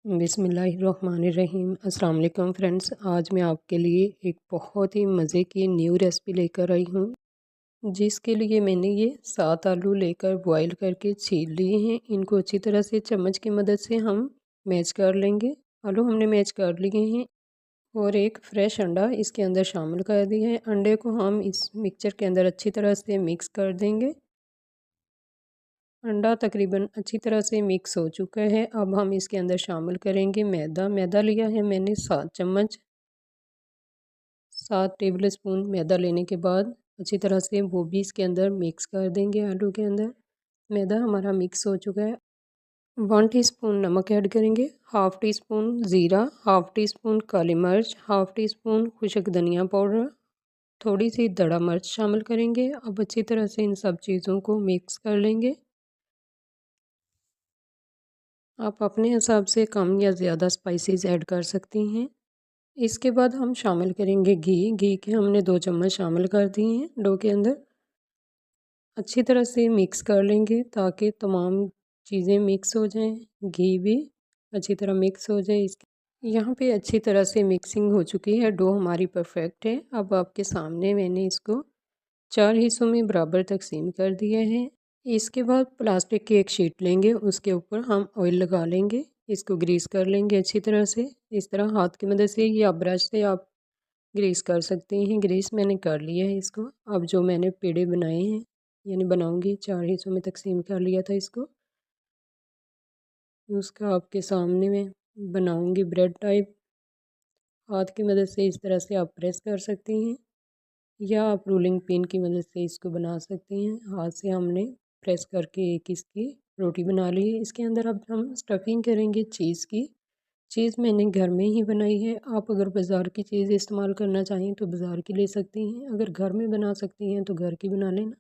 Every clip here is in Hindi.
बिस्मिल्लाहिर्रहमानिर्रहीम। अस्सलाम वालेकुम फ्रेंड्स, आज मैं आपके लिए एक बहुत ही मज़े की न्यू रेसिपी लेकर आई हूँ, जिसके लिए मैंने ये 7 आलू लेकर बॉईल करके छील लिए हैं। इनको अच्छी तरह से चम्मच की मदद से हम मैश कर लेंगे। आलू हमने मैश कर लिए हैं और एक फ़्रेश अंडा इसके अंदर शामिल कर दिया है। अंडे को हम इस मिक्सचर के अंदर अच्छी तरह से मिक्स कर देंगे। अंडा तकरीबन अच्छी तरह से मिक्स हो चुका है। अब हम इसके अंदर शामिल करेंगे मैदा लिया है मैंने 7 चम्मच। 7 टेबल स्पून मैदा लेने के बाद अच्छी तरह से वो भी इसके अंदर मिक्स कर देंगे। आलू के अंदर मैदा हमारा मिक्स हो चुका है। 1 टीस्पून नमक ऐड करेंगे, हाफ़ टी स्पून ज़ीरा, हाफ़ टी स्पून काली मिर्च, हाफ़ टी स्पून खुश्क धनिया पाउडर, थोड़ी सी दड़ा मिर्च शामिल करेंगे। अब अच्छी तरह से इन सब चीज़ों को मिक्स कर लेंगे। आप अपने हिसाब से कम या ज़्यादा स्पाइसेस ऐड कर सकती हैं। इसके बाद हम शामिल करेंगे घी के हमने 2 चम्मच शामिल कर दिए हैं डो के अंदर। अच्छी तरह से मिक्स कर लेंगे ताकि तमाम चीज़ें मिक्स हो जाएं। घी भी अच्छी तरह मिक्स हो जाए। यहाँ पे अच्छी तरह से मिक्सिंग हो चुकी है, डो हमारी परफेक्ट है। अब आपके सामने मैंने इसको 4 हिस्सों में बराबर तकसीम कर दिया है। इसके बाद प्लास्टिक की एक शीट लेंगे, उसके ऊपर हम ऑयल लगा लेंगे। इसको ग्रीस कर लेंगे अच्छी तरह से, इस तरह हाथ की मदद से या ब्रश से आप ग्रीस कर सकते हैं। ग्रीस मैंने कर लिया है इसको। अब जो मैंने पेड़े बनाए हैं यानी बनाऊंगी, 4 हिस्सों में तकसीम कर लिया था इसको, उसका आपके सामने मैं बनाऊंगी ब्रेड टाइप। हाथ की मदद से इस तरह से आप प्रेस कर सकते हैं या आप रोलिंग पिन की मदद से इसको बना सकते हैं। हाथ से हमने प्रेस करके एक इसकी रोटी बना ली है। इसके अंदर अब हम स्टफिंग करेंगे चीज़ की। चीज़ मैंने घर में ही बनाई है। आप अगर बाज़ार की चीज़ इस्तेमाल करना चाहें तो बाज़ार की ले सकती हैं, अगर घर में बना सकती हैं तो घर की बना लेना।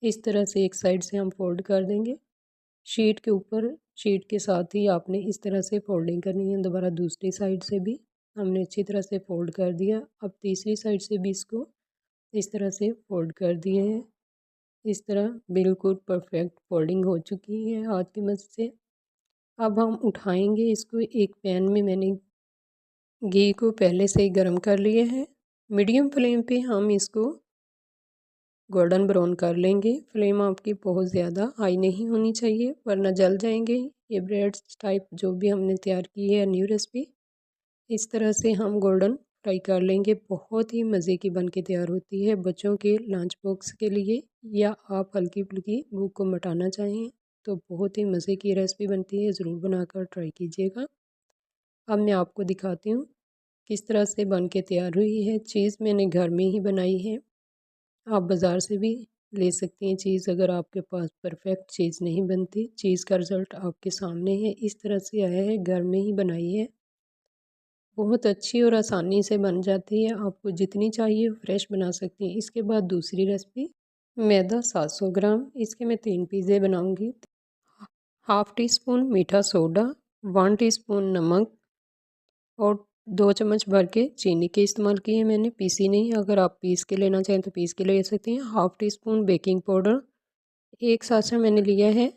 इस तरह से एक साइड से हम फोल्ड कर देंगे शीट के ऊपर। शीट के साथ ही आपने इस तरह से फोल्डिंग करनी है। दोबारा दूसरी साइड से भी हमने अच्छी तरह से फोल्ड कर दिया। अब तीसरी साइड से भी इसको इस तरह से फोल्ड कर दिए हैं। इस तरह बिल्कुल परफेक्ट फोल्डिंग हो चुकी है हाथ की मदद से। अब हम उठाएंगे इसको। एक पैन में मैंने घी को पहले से ही गर्म कर लिए हैं। मीडियम फ्लेम पे हम इसको गोल्डन ब्राउन कर लेंगे। फ्लेम आपकी बहुत ज़्यादा हाई नहीं होनी चाहिए वरना जल जाएंगे ये ब्रेड्स टाइप जो भी हमने तैयार की है न्यू रेसिपी। इस तरह से हम गोल्डन फ्राई कर लेंगे। बहुत ही मज़े की बन के तैयार होती है बच्चों के लंच बॉक्स के लिए, या आप हल्की फुल्की भूख को मिटाना चाहें तो बहुत ही मज़े की रेसिपी बनती है। ज़रूर बनाकर ट्राई कीजिएगा। अब मैं आपको दिखाती हूँ किस तरह से बन के तैयार हुई है। चीज़ मैंने घर में ही बनाई है, आप बाज़ार से भी ले सकती हैं चीज़ अगर आपके पास परफेक्ट चीज़ नहीं बनती। चीज़ का रिज़ल्ट आपके सामने है, इस तरह से आया है। घर में ही बनाई है, बहुत अच्छी और आसानी से बन जाती है। आपको जितनी चाहिए फ्रेश बना सकती हैं। इसके बाद दूसरी रेसिपी, मैदा 700 ग्राम, इसके मैं 3 पिज़्ज़े बनाऊंगी। हाफ़ टी स्पून मीठा सोडा, 1 टीस्पून नमक और 2 चम्मच भर के चीनी के इस्तेमाल किए हैं मैंने, पीसी नहीं। अगर आप पीस के लेना चाहें तो पीस के ले सकती हैं। Half tea spoon baking powder, एक साँचा मैंने लिया है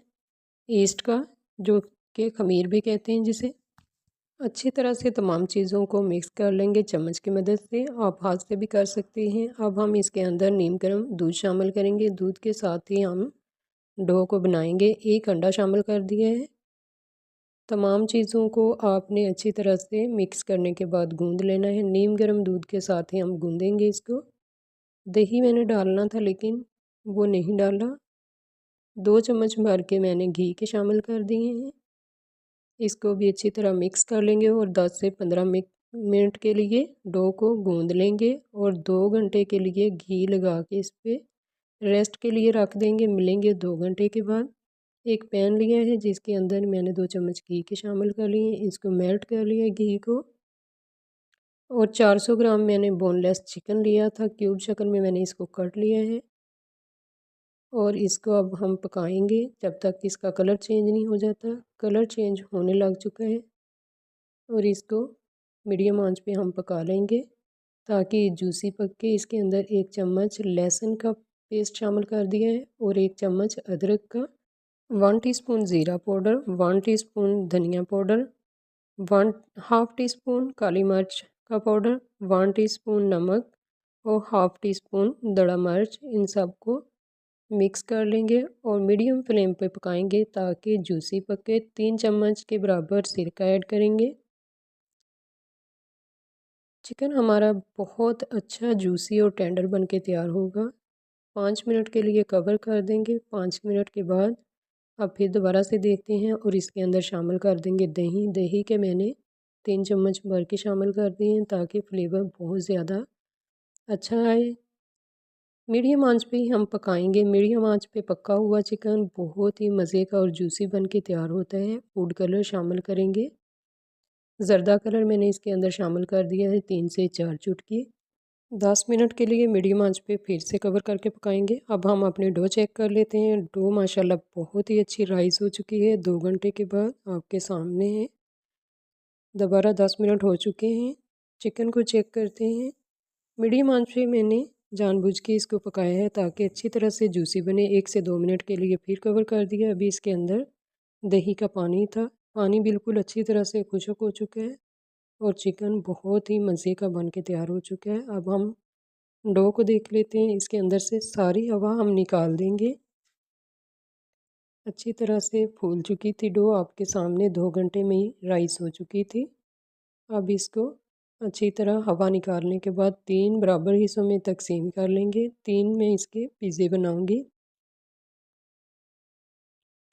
ईस्ट का, जो कि खमीर भी कहते हैं जिसे। अच्छी तरह से तमाम चीज़ों को मिक्स कर लेंगे चम्मच की मदद से, आप हाथ से भी कर सकते हैं। अब हम इसके अंदर नीम गर्म दूध शामिल करेंगे। दूध के साथ ही हम डो को बनाएंगे। एक अंडा शामिल कर दिया है। तमाम चीज़ों को आपने अच्छी तरह से मिक्स करने के बाद गूंद लेना है। नीम गर्म दूध के साथ ही हम गूंदेंगे इसको। दही मैंने डालना था लेकिन वो नहीं डाला। 2 चम्मच भर के मैंने घी के शामिल कर दिए हैं। इसको भी अच्छी तरह मिक्स कर लेंगे और 10 से 15 मिनट के लिए डो को गूंद लेंगे और 2 घंटे के लिए घी लगा के इस पर रेस्ट के लिए रख देंगे। मिलेंगे 2 घंटे के बाद। एक पैन लिया है जिसके अंदर मैंने 2 चम्मच घी के शामिल कर लिए हैं। इसको मेल्ट कर लिया घी को। और 400 ग्राम मैंने बोनलेस चिकन लिया था, क्यूब शक्ल में मैंने इसको कट लिया है। और इसको अब हम पकाएंगे जब तक इसका कलर चेंज नहीं हो जाता। कलर चेंज होने लग चुका है और इसको मीडियम आंच पे हम पका लेंगे ताकि जूसी पक के। इसके अंदर 1 चम्मच लहसुन का पेस्ट शामिल कर दिया है और 1 चम्मच अदरक का, 1 टीस्पून ज़ीरा पाउडर, 1 टीस्पून धनिया पाउडर, 1/2 टीस्पून काली मिर्च का पाउडर, 1 टीस्पून नमक और 1/2 टीस्पून दड़ा मिर्च। इन सबको मिक्स कर लेंगे और मीडियम फ्लेम पे पकाएंगे ताकि जूसी पके। 3 चम्मच के बराबर सिरका ऐड करेंगे। चिकन हमारा बहुत अच्छा जूसी और टेंडर बन के तैयार होगा। 5 मिनट के लिए कवर कर देंगे। 5 मिनट के बाद अब फिर दोबारा से देखते हैं और इसके अंदर शामिल कर देंगे दही। दही के मैंने 3 चम्मच भर के शामिल कर दिए हैं ताकि फ्लेवर बहुत ज़्यादा अच्छा आए। मीडियम आंच पे ही हम पकाएंगे। मीडियम आंच पे पका हुआ चिकन बहुत ही मज़े का और जूसी बन के तैयार होता है। फूड कलर शामिल करेंगे। ज़र्दा कलर मैंने इसके अंदर शामिल कर दिया है 3 से 4 चुटकी। 10 मिनट के लिए मीडियम आंच पे फिर से कवर करके पकाएंगे। अब हम अपनी डो चेक कर लेते हैं। डो माशाल्लाह बहुत ही अच्छी राइस हो चुकी है। 2 घंटे के बाद आपके सामने है। दोबारा 10 मिनट हो चुके हैं। चिकन को चेक करते हैं। मीडियम आंच पे मैंने जानबूझ के इसको पकाया है ताकि अच्छी तरह से जूसी बने। 1 से 2 मिनट के लिए फिर कवर कर दिया। अभी इसके अंदर दही का पानी था। पानी बिल्कुल अच्छी तरह से खुश्क हो चुका है और चिकन बहुत ही मज़े का बन के तैयार हो चुका है। अब हम डो को देख लेते हैं। इसके अंदर से सारी हवा हम निकाल देंगे। अच्छी तरह से फूल चुकी थी डो। आपके सामने 2 घंटे में ही राइस हो चुकी थी। अब इसको अच्छी तरह हवा निकालने के बाद 3 बराबर हिस्सों में तकसीम कर लेंगे। 3 में इसके पिज़्ज़े बनाऊंगी।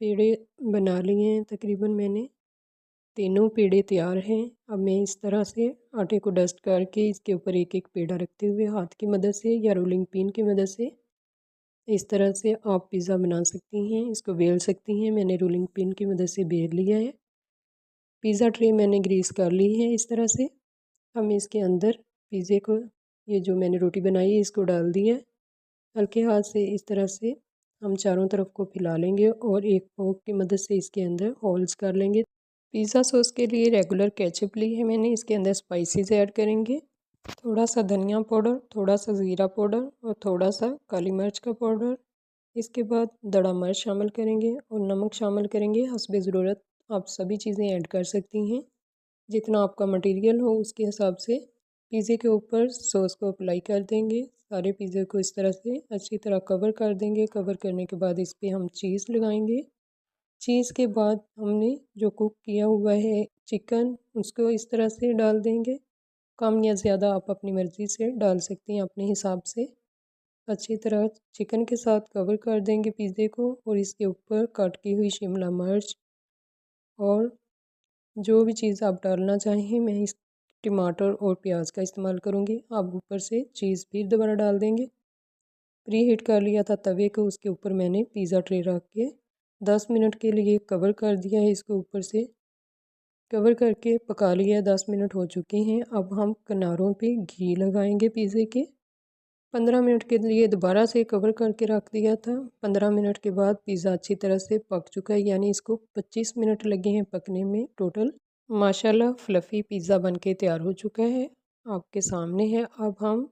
पेड़े बना लिए हैं तकरीबन मैंने। तीनों पेड़े तैयार हैं। अब मैं इस तरह से आटे को डस्ट करके इसके ऊपर एक एक पेड़ा रखते हुए हाथ की मदद से या रोलिंग पिन की मदद से इस तरह से आप पिज़्ज़ा बना सकती हैं। इसको बेल सकती हैं। मैंने रोलिंग पिन की मदद से बेल लिया है। पिज़्ज़ा ट्रे मैंने ग्रीस कर ली है इस तरह से। हम इसके अंदर पिज़्ज़े को, ये जो मैंने रोटी बनाई है, इसको डाल दिया। हल्के हाथ से इस तरह से हम चारों तरफ को फैला लेंगे और एक फोक की मदद से इसके अंदर होल्स कर लेंगे। पिज़्ज़ा सॉस के लिए रेगुलर केचप ली है मैंने। इसके अंदर स्पाइसेस ऐड करेंगे। थोड़ा सा धनिया पाउडर, थोड़ा सा ज़ीरा पाउडर और थोड़ा सा काली मिर्च का पाउडर। इसके बाद दड़ा मिर्च शामिल करेंगे और नमक शामिल करेंगे हस्बे ज़रूरत। आप सभी चीज़ें ऐड कर सकती हैं। जितना आपका मटेरियल हो उसके हिसाब से पिज़्ज़े के ऊपर सॉस को अप्लाई कर देंगे। सारे पिज़्ज़े को इस तरह से अच्छी तरह कवर कर देंगे। कवर करने के बाद इस पर हम चीज़ लगाएंगे। चीज़ के बाद हमने जो कुक किया हुआ है चिकन, उसको इस तरह से डाल देंगे। कम या ज़्यादा आप अपनी मर्ज़ी से डाल सकती हैं अपने हिसाब से। अच्छी तरह चिकन के साथ कवर कर देंगे पिज़्ज़े को और इसके ऊपर कट की हुई शिमला मिर्च और जो भी चीज़ आप डालना चाहें, मैं इस टमाटर और प्याज का इस्तेमाल करूँगी। आप ऊपर से चीज़ फिर दोबारा डाल देंगे। प्री हीट कर लिया था तवे को, उसके ऊपर मैंने पिज़्ज़ा ट्रे रख के 10 मिनट के लिए कवर कर दिया है। इसको ऊपर से कवर करके पका लिया। 10 मिनट हो चुके हैं। अब हम किनारों पे घी लगाएंगे पिज़्ज़े के। 15 मिनट के लिए दोबारा से कवर करके रख दिया था। 15 मिनट के बाद पिज़्ज़ा अच्छी तरह से पक चुका है, यानी इसको 25 मिनट लगे हैं पकने में टोटल। माशाल्लाह फ्लफ़ी पिज़्ज़ा बनके तैयार हो चुका है, आपके सामने है। अब हम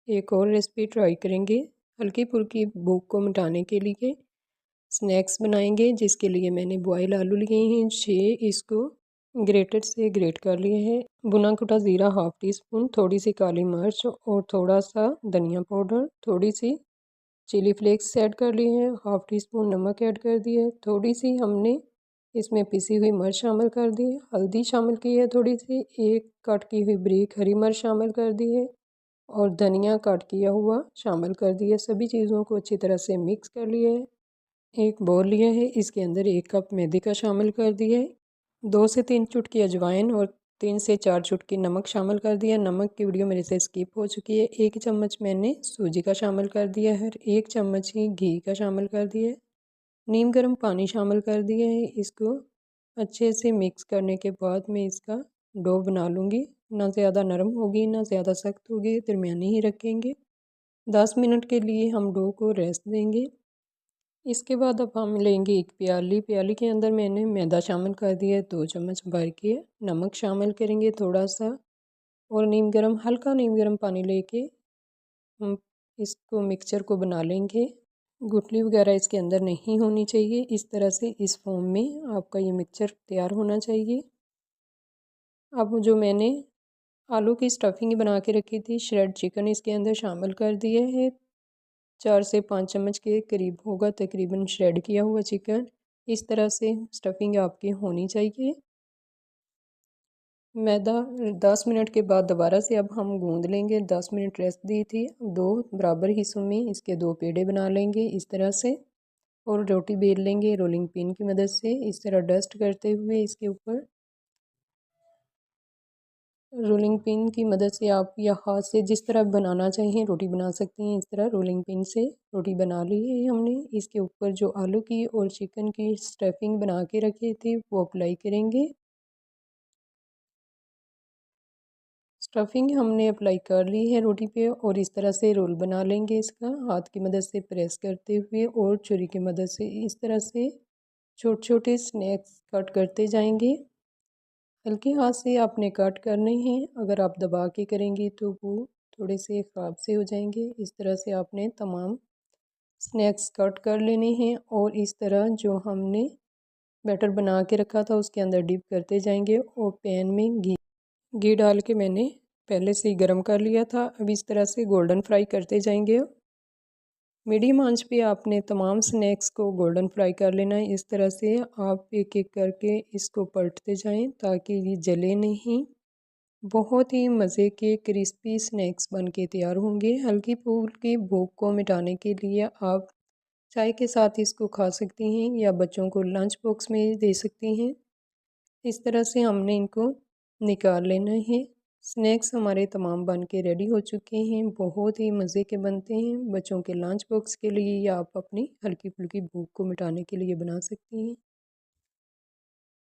एक और रेसिपी ट्राई करेंगे। हल्की फुल्की भूख को मिटाने के लिए स्नैक्स बनाएंगे, जिसके लिए मैंने बॉयल आलू लिए हैं 6। इसको ग्रेटर से ग्रेट कर लिए हैं। भुना कुटा ज़ीरा 1/2 टीस्पून, थोड़ी सी काली मिर्च और थोड़ा सा धनिया पाउडर, थोड़ी सी चिली फ्लेक्स ऐड कर लिए हैं। 1/2 टीस्पून नमक ऐड कर दिया है। थोड़ी सी हमने इसमें पिसी हुई मिर्च शामिल कर दी है। हल्दी शामिल की है थोड़ी सी। एक कट की हुई बारीक हरी मिर्च शामिल कर दी है और धनिया कट किया हुआ शामिल कर दिया। सभी चीज़ों को अच्छी तरह से मिक्स कर लिया है। एक बोल लिया है, इसके अंदर 1 कप मैदे का शामिल कर दिया है। 2 से 3 चुटकी अजवाइन और 3 से 4 चुटकी नमक शामिल कर दिया। नमक की वीडियो मेरे से स्किप हो चुकी है। 1 चम्मच मैंने सूजी का शामिल कर दिया है। 1 चम्मच ही घी का शामिल कर दिया है। नीम गर्म पानी शामिल कर दिया है। इसको अच्छे से मिक्स करने के बाद मैं इसका डो बना लूँगी। ना ज़्यादा नरम होगी ना ज़्यादा सख्त होगी, दरमियानी ही रखेंगे। 10 मिनट के लिए हम डो को रेस्ट देंगे। इसके बाद अब हम लेंगे एक प्याली के अंदर मैंने मैदा शामिल कर दिया है 2 चम्मच भर के। नमक शामिल करेंगे थोड़ा सा और हल्का नीम गर्म पानी लेके हम इसको मिक्सचर को बना लेंगे। गुठली वगैरह इसके अंदर नहीं होनी चाहिए। इस तरह से इस फॉर्म में आपका ये मिक्सचर तैयार होना चाहिए। अब जो मैंने आलू की स्टफिंग बना के रखी थी, श्रेड चिकन इसके अंदर शामिल कर दिया है। 4 से 5 चम्मच के करीब होगा तकरीबन श्रेड किया हुआ चिकन। इस तरह से स्टफिंग आपकी होनी चाहिए। मैदा 10 मिनट के बाद दोबारा से अब हम गूंद लेंगे। 10 मिनट रेस्ट दी थी। 2 बराबर हिस्सों में इसके 2 पेड़े बना लेंगे इस तरह से, और रोटी बेल लेंगे रोलिंग पिन की मदद से। इस तरह डस्ट करते हुए इसके ऊपर रोलिंग पिन की मदद से आप या हाथ से जिस तरह बनाना चाहिए रोटी बना सकती हैं। इस तरह रोलिंग पिन से रोटी बना ली है हमने। इसके ऊपर जो आलू की और चिकन की स्टफिंग बना के रखी थी वो अप्लाई करेंगे। स्टफिंग हमने अप्लाई कर ली है रोटी पे, और इस तरह से रोल बना लेंगे इसका हाथ की मदद से प्रेस करते हुए, और छुरी की मदद से इस तरह से छोटे छोटे स्नैक्स कट करते जाएंगे। हल्के हाथ से आपने कट करने हैं, अगर आप दबा के करेंगी तो वो थोड़े से ख़राब से हो जाएंगे। इस तरह से आपने तमाम स्नैक्स कट कर लेने हैं, और इस तरह जो हमने बैटर बना के रखा था उसके अंदर डिप करते जाएंगे। और पैन में घी डाल के मैंने पहले से ही गर्म कर लिया था। अब इस तरह से गोल्डन फ्राई करते जाएंगे। मीडियम आंच पे आपने तमाम स्नैक्स को गोल्डन फ्राई कर लेना है। इस तरह से आप एक एक करके इसको पलटते जाएं ताकि ये जले नहीं। बहुत ही मज़े के क्रिस्पी स्नैक्स बन के तैयार होंगे। हल्की फुल्की भूख को मिटाने के लिए आप चाय के साथ इसको खा सकती हैं या बच्चों को लंच बॉक्स में दे सकती हैं। इस तरह से हमने इनको निकाल लेना है। स्नैक्स हमारे तमाम बन के रेडी हो चुके हैं। बहुत ही मज़े के बनते हैं। बच्चों के लंच बॉक्स के लिए या आप अपनी हल्की फुल्की भूख को मिटाने के लिए बना सकती हैं।